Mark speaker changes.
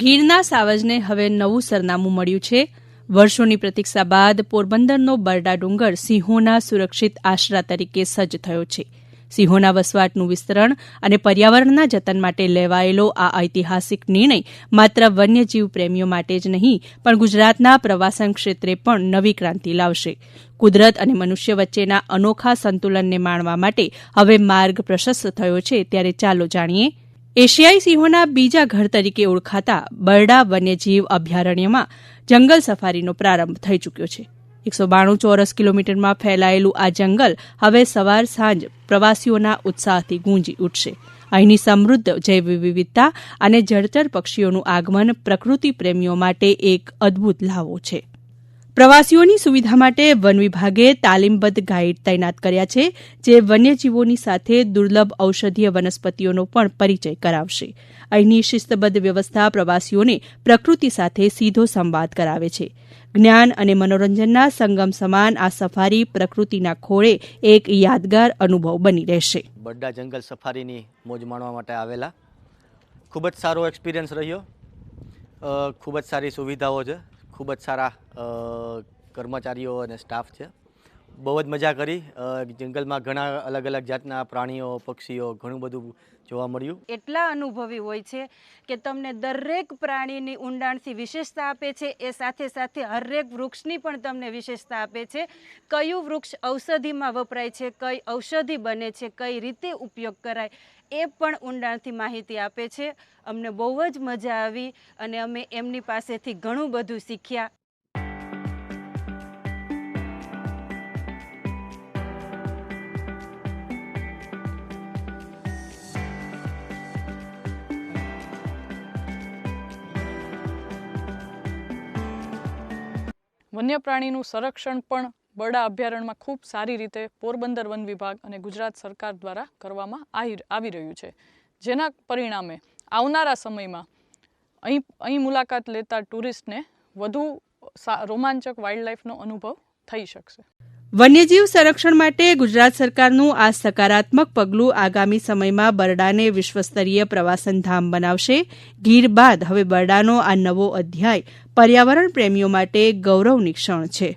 Speaker 1: ગીરના સાવજને હવે નવું સરનામું મળ્યું છે. વર્ષોની પ્રતીક્ષા બાદ પોરબંદરનો બરડા ડુંગર સિંહોના સુરક્ષિત આશરા તરીકે સજ્જ થયો છે. સિંહોના વસવાટનું વિસ્તરણ અને પર્યાવરણના જતન માટે લેવાયેલો આ ઐતિહાસિક નિર્ણય માત્ર વન્યજીવ પ્રેમીઓ માટે જ નહીં પણ ગુજરાતના પ્રવાસન ક્ષેત્રે પણ નવી ક્રાંતિ લાવશે. કુદરત અને મનુષ્ય વચ્ચેના અનોખા સંતુલનને માણવા માટે હવે માર્ગ પ્રશસ્ત થયો છે. ત્યારે ચાલો જાણીએ. એશિયાઈ સિંહોના બીજા ઘર તરીકે ઓળખાતા બરડા વન્યજીવ અભયારણ્યમાં જંગલ સફારીનો પ્રારંભ થઈ ચૂક્યો છે. 192 ચોરસ કિલોમીટરમાં ફેલાયેલું આ જંગલ હવે સવાર સાંજ પ્રવાસીઓના ઉત્સાહથી ગુંજી ઉઠશે. અહીંની સમૃદ્ધ જૈવ વિવિધતા અને જળચર પક્ષીઓનું આગમન પ્રકૃતિ પ્રેમીઓ માટે એક અદભુત લ્હાવો છે. પ્રવાસીઓની સુવિધા માટે વન વિભાગે તાલીમબદ્ધ ગાઈડ તૈનાત કર્યા છે, જે વન્યજીવોની સાથે દુર્લભ ઔષધીય વનસ્પતિઓનો પણ પરિચય કરાવશે. અહીંની શિસ્તબદ્ધ વ્યવસ્થા પ્રવાસીઓને પ્રકૃતિ સાથે સીધો સંવાદ કરાવે છે. જ્ઞાન અને મનોરંજનના સંગમ સમાન આ સફારી પ્રકૃતિના ખોળે એક યાદગાર અનુભવ બની રહેશે.
Speaker 2: બરડા જંગલ સફારીની મોજ માણવા માટે આવેલા ખૂબ જ સારો એક્સપિરિયન્સ રહ્યો. ખૂબ જ સારી સુવિધાઓ છે, ખૂબ જ સારા કર્મચારીઓ અને સ્ટાફ છે. બહુ જ મજા કરી. જંગલમાં ઘણા અલગ અલગ જાતના પ્રાણીઓ, પક્ષીઓ ઘણું બધું જોવા મળ્યું.
Speaker 3: એટલા અનુભવી હોય છે કે તમને દરેક પ્રાણીની ઊંડાણથી વિશેષતા આપે છે. એ સાથે સાથે હરેક વૃક્ષની પણ તમને વિશેષતા આપે છે. કયું વૃક્ષ ઔષધિમાં વપરાય છે, કઈ ઔષધિ બને છે, કઈ રીતે ઉપયોગ કરાય એ પણ ઊંડાણથી માહિતી આપે છે. અમને બહુ જ મજા આવી અને અમે એમની પાસેથી ઘણું બધું શીખ્યા.
Speaker 4: વન્ય પ્રાણીનું સંરક્ષણ પણ બરડા અભયારણ્યમાં ખૂબ સારી રીતે પોરબંદર વન વિભાગ અને ગુજરાત સરકાર દ્વારા કરવામાં આવી રહ્યું છે, જેના પરિણામે આવનારા સમયમાં અહીં મુલાકાત લેતા ટુરિસ્ટને વધુ રોમાંચક વાઇલ્ડલાઇફનો અનુભવ થઈ શકશે.
Speaker 1: વન્યજીવ સંરક્ષણ માટે ગુજરાત સરકારનું આ સકારાત્મક પગલું આગામી સમયમાં બરડાને વિશ્વસ્તરીય પ્રવાસન ધામ બનાવશે. ગીર બાદ હવે બરડાનો આ નવો અધ્યાય પર્યાવરણ પ્રેમીઓ માટે ગૌરવની ક્ષણ છે.